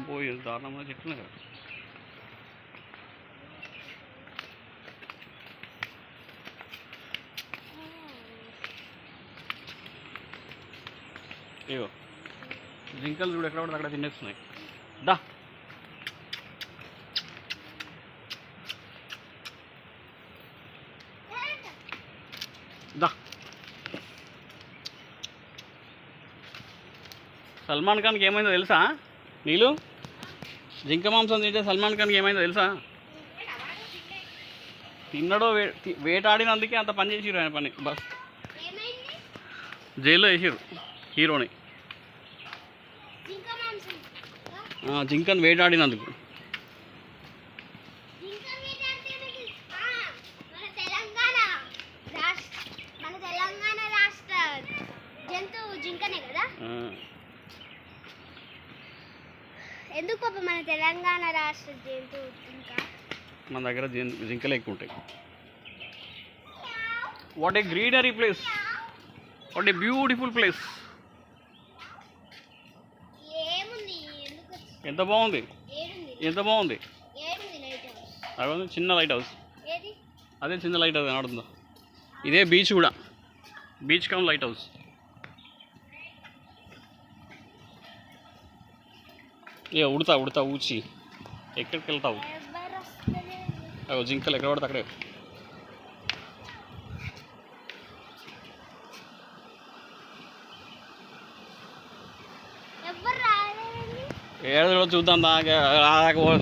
పోయి దారుణమైన చెట్లు కదా. అయ్యో జింకలు చూడు ఎక్కడ పడితే అక్కడ తినేస్తున్నాయి. దా దా సల్మాన్ ఖాన్కి ఏమైందో తెలుసా? నీళ్ళు జింక మాంసం తింటే సల్మాన్ ఖాన్కి ఏమైందో తెలుసా? తిన్నడో వేటాడినందుకే అంత పని చేసిరు ఆయన పని. బస్ జైల్లో వేసిరు హీరోని, జింకను వేటాడినందుకు. ఎందుకు పాప మన తెలంగాణ రాష్ట్ర జంతువు జింక? మన దగ్గర జింకలు ఎక్కువ ఉంటాయి. What a greenery place, what a beautiful place. ఎంత బాగుంది, ఎంత బాగుంది. అదే చిన్న లైట్ హౌస్, అదే చిన్న లైట్ హౌస్ కనబడుతుందా? ఇదే బీచ్ కూడా, బీచ్ కమ్ లైట్ హౌస్. ఏ ఉడతా ఉడతా ఊచి ఎక్కడికి వెళ్తావు? అవి జింకలు ఎక్కడ పడితే అక్కడే. ఏదో చూద్దాం.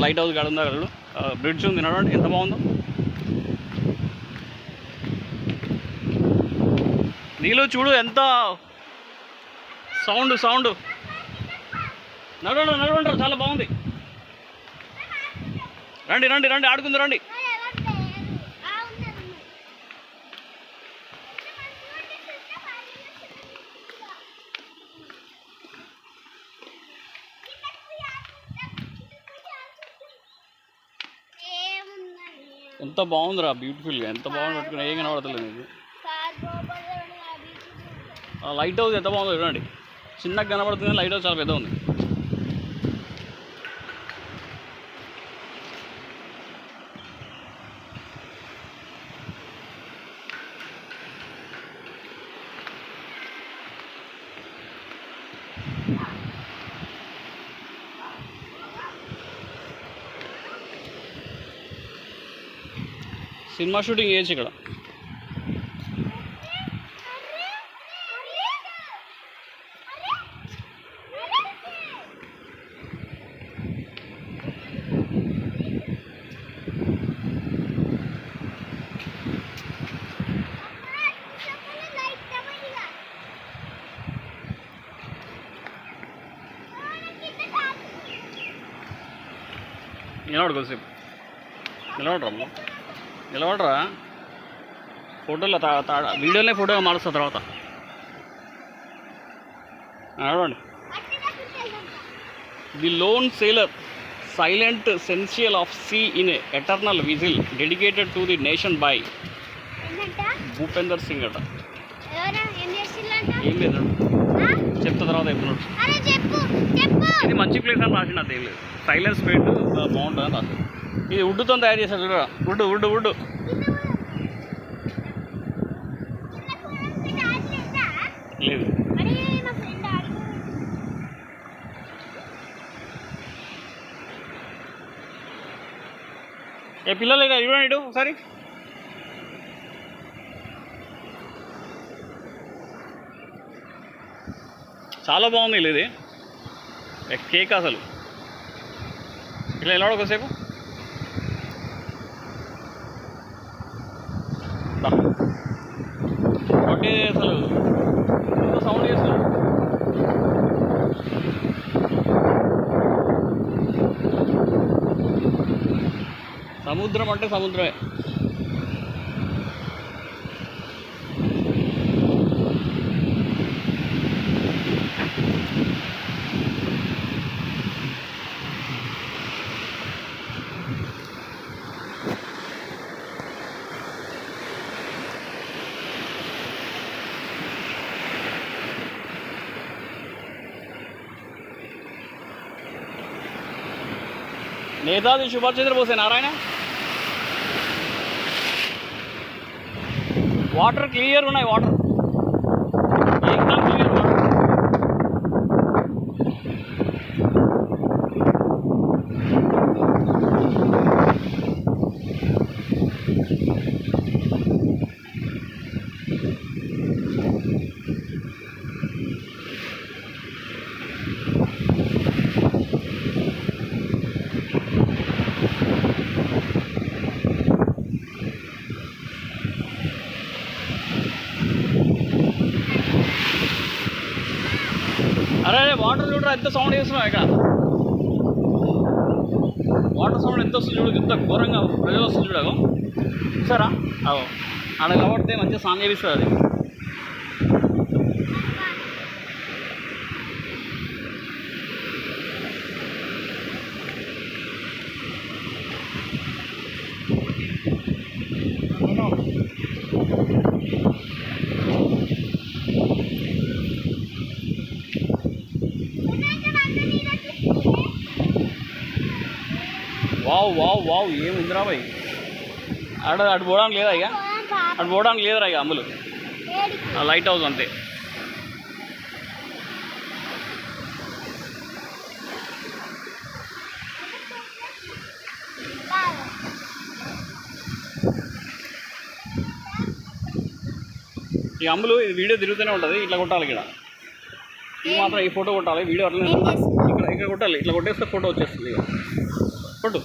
లైట్ హౌస్ కాడ ఉందా? బ్రిడ్జ్ ఉంది నడవండి, ఎంత బాగుందో. నీళ్ళు చూడు ఎంత సౌండ్ సౌండ్. నడవండి నడవండి, చాలా బాగుంది. రండి రండి రండి, ఆడుకుంది రండి. ఎంత బాగుందిరా, బ్యూటిఫుల్గా, ఎంత బాగుంది. పట్టుకుని ఏం కనబడతలేదు ఇది. లైట్ హౌస్ ఎంత బాగుందో చూడండి. చిన్నగా కనబడుతుంది, లైట్ హౌస్ చాలా పెద్ద ఉంది. సినిమా షూటింగ్ చేయొచ్చు ఇక్కడ. నిలబడు కొద్దిసేపు, నిలబడరా నిలబడరా. ఫోటోలో వీడియోలో ఫోటోగా మారుస్తా తర్వాత. నడవండి. The lone sailor, silent sentinel of sea in eternal vigil, dedicated to the nation by Bhupender Singh అట. ఏం లేదు చెప్తా తర్వాత ఎప్పుడు. ఇది మంచి ప్లేస్ అని రాసిండు, అది ఏం లేదు. సైలెన్స్ పెయింట్ బాగుంటుంది అని రాసిండు. ఇది వుడ్తో తయారు చేశారు చూడ, వుడ్ వుడ్ వుడ్. లేదు ఏ పిల్లలు చూడండి ఇటు ఒకసారి. చాలా బాగుంది ఇది, కేక్ అసలు. ఇలా ఎలా ఒకసేపు ఓకే. అసలు సౌండ్ చేస్తున్నాడు. సముద్రం అంటే సముద్రమే. నేతాజీ సుభాష్ చంద్రబోసే నారాయణ. వాటర్ క్లియర్ ఉన్నాయి, వాటర్ एकदम क्लियर वाटर. అరే వాటర్ చూడరా ఎంత సౌండ్ చేస్తున్నావు ఇక్కడ. వాటర్ సౌండ్ ఎంత వస్తుంది చూడు, ఎంత ఘోరంగా ప్రజలు వస్తుంది చూడగా. చూసారా అవు ఆడ కాబట్టి మంచిగా సాంగ్ చేపిస్తుంది అది. వావ్ వావ్ వావ్ ఏముందిరా భయ్. అటు పోవడానికి లేదా ఇక, అటు పోవడానికి లేదురా ఇక అమ్ములు. లైట్ హౌస్ అంతే. ఈ అమ్ములు ఇది వీడియో తిరుగుతూనే ఉంటుంది. ఇట్లా కొట్టాలి ఇక్కడ, ఇది మాత్రం ఈ ఫోటో కొట్టాలి. వీడియో అట్లనే ఇక్కడ ఇక్కడ కొట్టాలి. ఇట్లా కొట్టేస్తే ఫోటో వచ్చేస్తుంది. ఇక కొట్టు.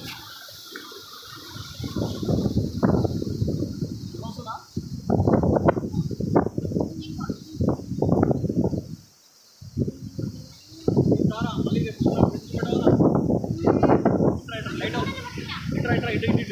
లైట్ హౌస్ ఇట్లా ఇట్లా ఇటు ఇటు